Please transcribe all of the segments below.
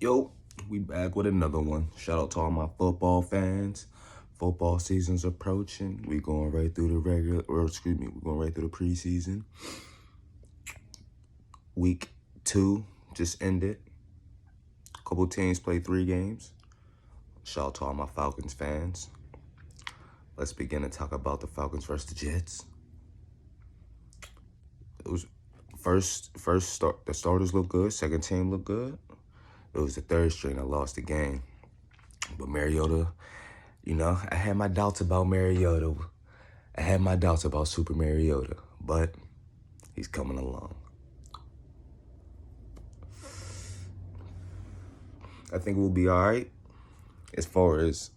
Yo, we back with another one. Shout out to all my football fans. Football season's approaching. We going right through the we're going right through the preseason. Week 2 just ended. A couple teams played 3 games. Shout out to all my Falcons fans. Let's begin to talk about the Falcons versus the Jets. It was first start. The starters looked good. Second team looked good. It was the third string that lost the game. But Mariota, I had my doubts about Mariota. I had my doubts about Super Mariota, but he's coming along. I think we'll be all right as far as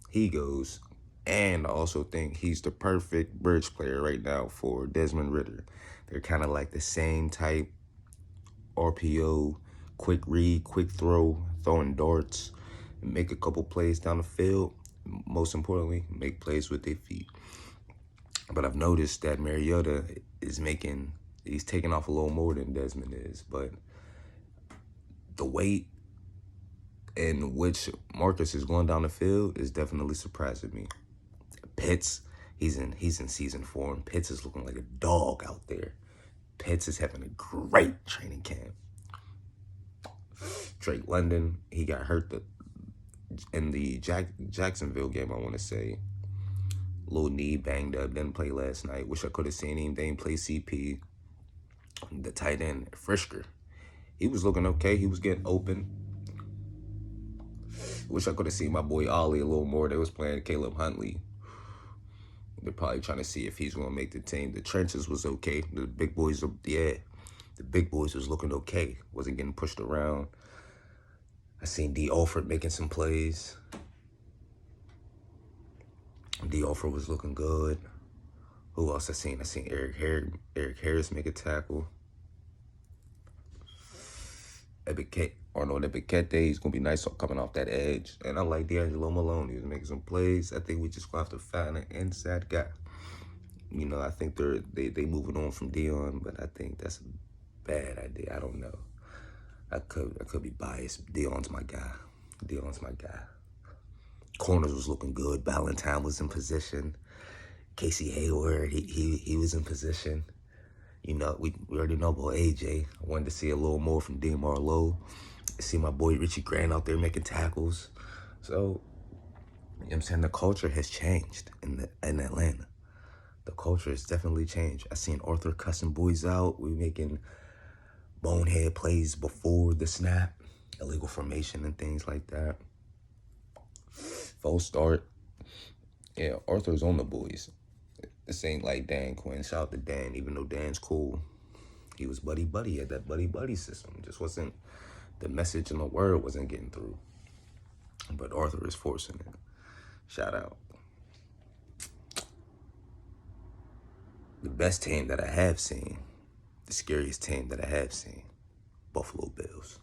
he goes. And I also think he's the perfect bridge player right now for Desmond Ridder. They're kind of like the same type RPO, quick read, quick throw, throwing darts, make a couple plays down the field. Most importantly, make plays with their feet. But I've noticed that Mariota he's taking off a little more than Desmond is. But the weight in which Marcus is going down the field is definitely surprising me. Pitts, he's in season form. Pitts is looking like a dog out there. Pitts is having a great training camp. Drake London, he got hurt in the Jacksonville game, I want to say. Little knee banged up, didn't play last night. Wish I could have seen him. They didn't play CP. The tight end, Frisker, he was looking okay. He was getting open. Wish I could have seen my boy Ollie a little more. They was playing Caleb Huntley. They're probably trying to see if he's going to make the team. The trenches was okay. The big boys was looking okay. Wasn't getting pushed around. I seen D. Alford making some plays. D. Alford was looking good. Who else I seen? I seen Eric Harris make a tackle. Arnold Ebikete, he's going to be nice coming off that edge. And I like D'Angelo Malone. He was making some plays. I think we just going to have to find an inside guy. I think they moving on from Dion, but I think that's a bad idea. I don't know. I could be biased. Dion's my guy. Corners was looking good. Valentine was in position. Casey Hayward, he was in position. We already know about AJ. I wanted to see a little more from DeMar Lowe. See my boy Richie Grant out there making tackles. So, I'm saying? The culture has changed in Atlanta. The culture has definitely changed. I seen Arthur cussing boys out. We making bonehead plays before the snap, illegal formation and things like that. False start. Yeah, Arthur's on the boys. This ain't like Dan Quinn. Shout out to Dan, even though Dan's cool. He was buddy-buddy at that buddy-buddy system. Just wasn't, the message and the word wasn't getting through. But Arthur is forcing it. Shout out. The best team that I have seen, the scariest team that I have seen, Buffalo Bills.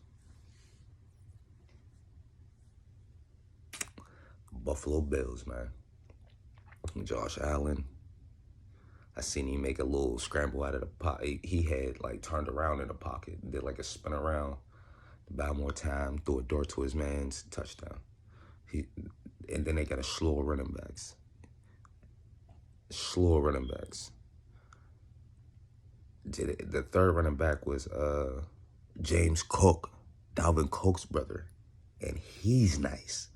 Buffalo Bills, man. Josh Allen. I seen him make a little scramble out of the pocket. He had turned around in the pocket, did a spin around, buy more time, threw a dart to his man's touchdown. And then they got a slew of running backs. The third running back was James Cook, Dalvin Cook's brother, and he's nice.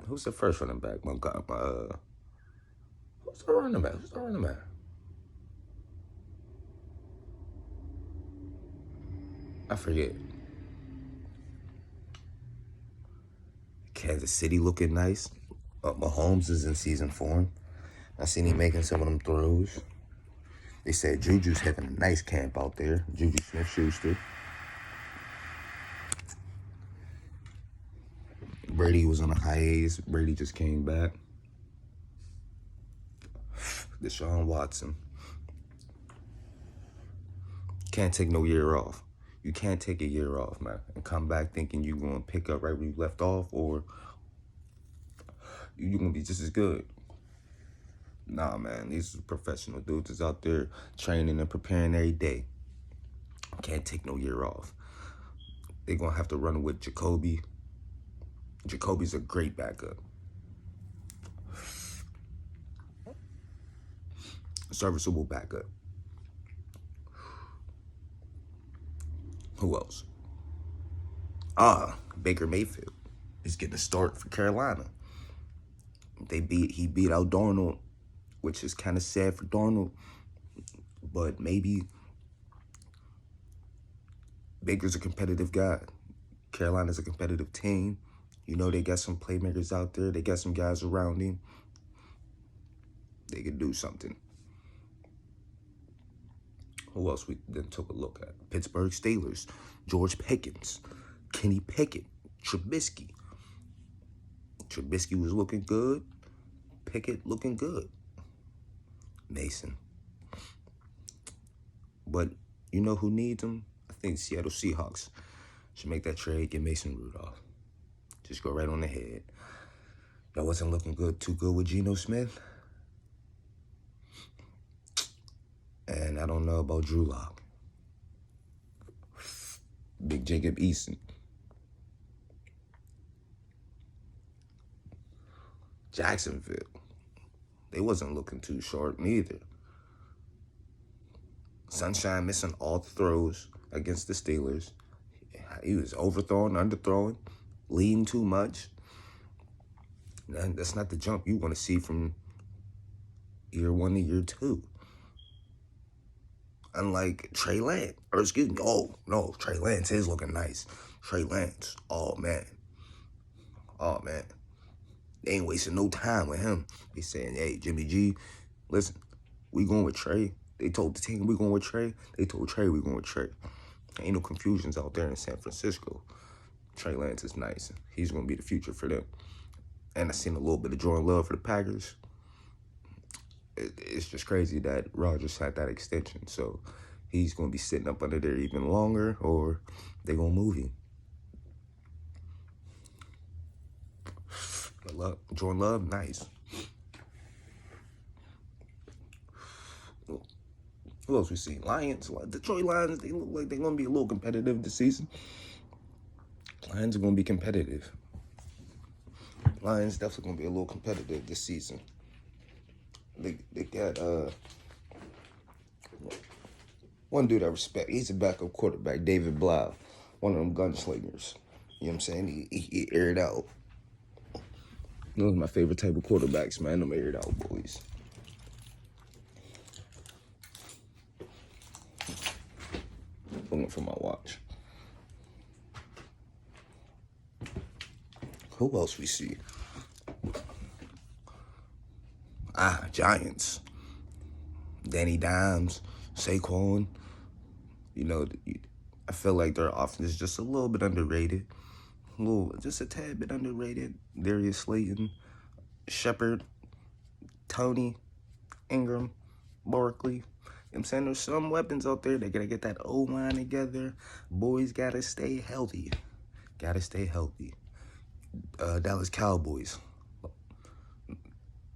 Who's the first running back? Who's the running back? I forget. Kansas City looking nice. Mahomes is in season form. I seen him making some of them throws. They said Juju's having a nice camp out there. Juju Smith-Schuster. Brady was on a hiatus. Brady just came back. Deshaun Watson. Can't take no year off. You can't take a year off, man, and come back thinking you're going to pick up right where you left off, or you're going to be just as good. Nah, man, these professional dudes is out there training and preparing every day. Can't take no year off. they're going to have to run with Jacoby. Jacoby's a great backup. Serviceable backup. Who else? Baker Mayfield is getting a start for Carolina. He beat out Darnold, which is kind of sad for Darnold, but maybe Baker's a competitive guy. Carolina's a competitive team. You know, they got some playmakers out there. They got some guys around him. They could do something. Who else we then took a look at? Pittsburgh Steelers, George Pickens, Kenny Pickett, Trubisky. Trubisky was looking good. Pickett looking good. Mason. But you know who needs him? I think Seattle Seahawks should make that trade, get Mason Rudolph. Just go right on the head. That wasn't looking too good with Geno Smith. And I don't know about Drew Lock. Big Jacob Eason. Jacksonville. They wasn't looking too sharp neither. Sunshine missing all the throws against the Steelers. He was overthrowing, underthrowing, leading too much. And that's not the jump you want to see from year 1 to year 2. Unlike Trey Lance, Trey Lance is looking nice. Trey Lance, oh man. They ain't wasting no time with him. They saying, hey, Jimmy G, listen, we going with Trey. They told the team we going with Trey. They told Trey we going with Trey. Ain't no confusions out there in San Francisco. Trey Lance is nice. He's going to be the future for them. And I seen a little bit of Jordan Love for the Packers. It's just crazy that Rodgers had that extension. So he's going to be sitting up under there even longer, or they going to move him. Jordan Love, nice. Who else we see? Lions. Detroit Lions, they look like they're going to be a little competitive this season. Lions are going to be competitive. Lions definitely going to be a little competitive this season. They got one dude I respect. He's a backup quarterback, David Blau, one of them gunslingers. You know what I'm saying? He aired out. Those are my favorite type of quarterbacks, man. Them aired out boys. Looking for my watch. Who else we see? Giants. Danny Dimes, Saquon. You know, I feel like their offense is just a little bit underrated. Just a tad bit underrated. Darius Slayton, Shepard, Tony, Ingram, Barkley. You know what I'm saying? There's some weapons out there. They got to get that O-line together. Boys got to stay healthy. Dallas Cowboys.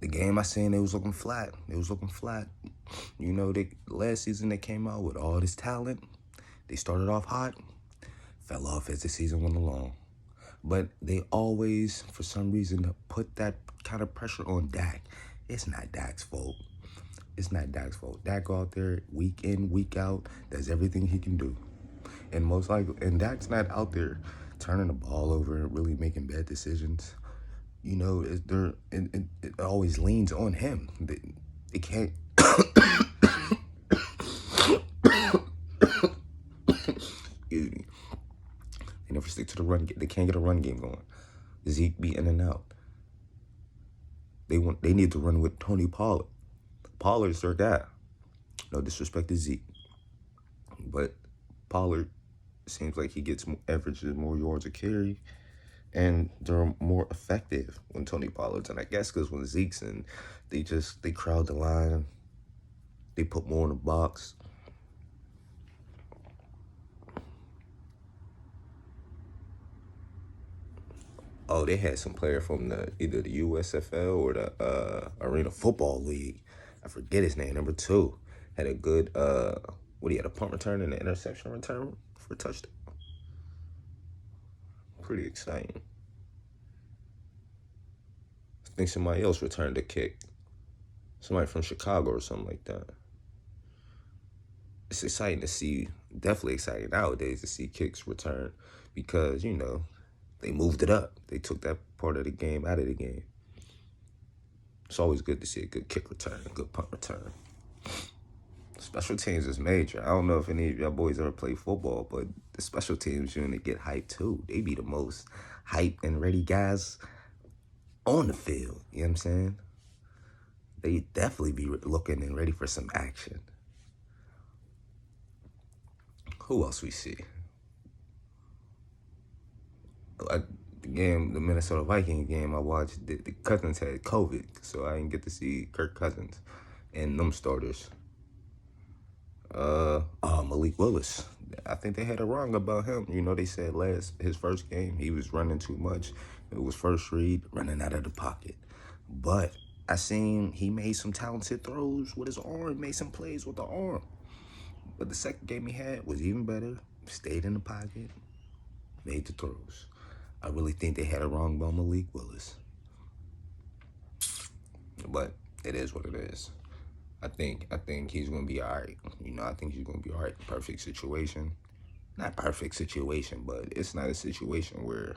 The game I seen, they was looking flat. You know, last season they came out with all this talent. They started off hot, fell off as the season went along. But they always, for some reason, put that kind of pressure on Dak. It's not Dak's fault. Dak go out there week in, week out, does everything he can do. And Dak's not out there turning the ball over and really making bad decisions. You know, it always leans on him. They can't. Excuse me. They never stick to the run. They can't get a run game going. Zeke be in and out. They need to run with Tony Pollard. Pollard's their guy. No disrespect to Zeke, but Pollard seems like he averages more yards a carry. And they're more effective when Tony Pollard's in. I guess because when Zeke's in, they crowd the line. They put more in the box. Oh, they had some player from either the USFL or the Arena Football League. I forget his name. Number 2 had a good he had a punt return and an interception return for a touchdown. Pretty exciting. I think somebody else returned a kick. Somebody from Chicago or something like that. It's exciting to see, definitely exciting nowadays to see kicks return because, they moved it up. They took that part of the game out of the game. It's always good to see a good kick return, a good punt return. Special teams is major. I don't know if any of y'all boys ever play football, but the special teams unit get hyped too. They be the most hyped and ready guys on the field. You know what I'm saying? They definitely be looking and ready for some action. Who else we see? The Minnesota Vikings game I watched, the Cousins had COVID, so I didn't get to see Kirk Cousins and them starters. Malik Willis. I think they had it wrong about him. They said his first game, he was running too much. It was first read, running out of the pocket. But I seen he made some talented throws with his arm, made some plays with the arm. But the second game he had was even better. Stayed in the pocket, made the throws. I really think they had it wrong about Malik Willis. But it is what it is. I think he's gonna be all right. I think he's gonna be all right. Perfect situation, not perfect situation, but it's not a situation where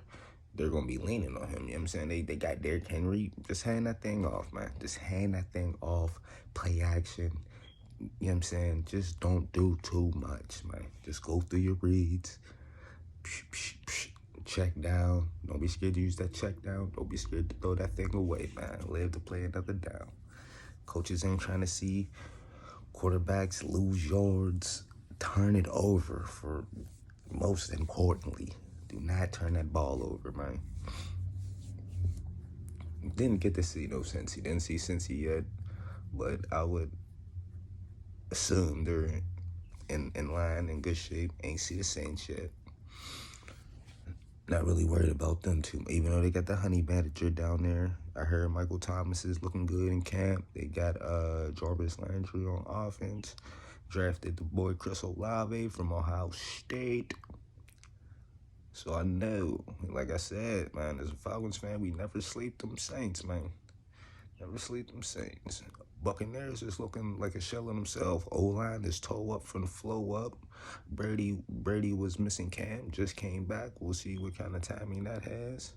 they're gonna be leaning on him. You know what I'm saying? They got Derrick Henry. Just hand that thing off, man. Just hand that thing off. Play action. You know what I'm saying? Just don't do too much, man. Just go through your reads. Check down. Don't be scared to use that check down. Don't be scared to throw that thing away, man. Live to play another down. Coaches ain't trying to see quarterbacks lose yards. Turn it over for most importantly. Do not turn that ball over, man. Didn't get to see no Cincy. Didn't see Cincy yet. But I would assume they're in line, in good shape. Ain't see the Saints yet. Not really worried about them too, even though they got the honey badger down there. I heard Michael Thomas is looking good in camp. They got Jarvis Landry on offense. Drafted the boy Chris Olave from Ohio State. So I know, like I said, man, as a Falcons fan, we never sleep them Saints, man. Never sleep them Saints. Buccaneers is looking like a shell of himself. O-line is toe up from the flow up. Brady was missing Cam, just came back. We'll see what kind of timing that has.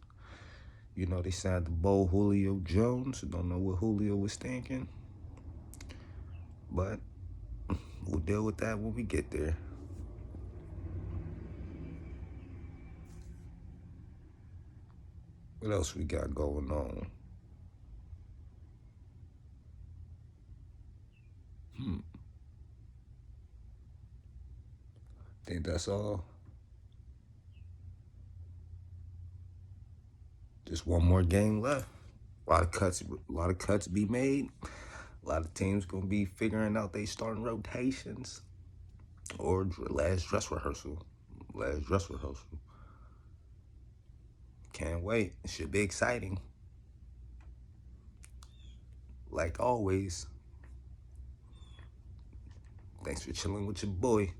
They signed the Bo Julio Jones. Don't know what Julio was thinking. But we'll deal with that when we get there. What else we got going on? Think that's all? Just one more game left. A lot of cuts be made. A lot of teams gonna be figuring out they starting rotations or last dress rehearsal. Can't wait. It should be exciting. Like always. Thanks for chilling with your boy.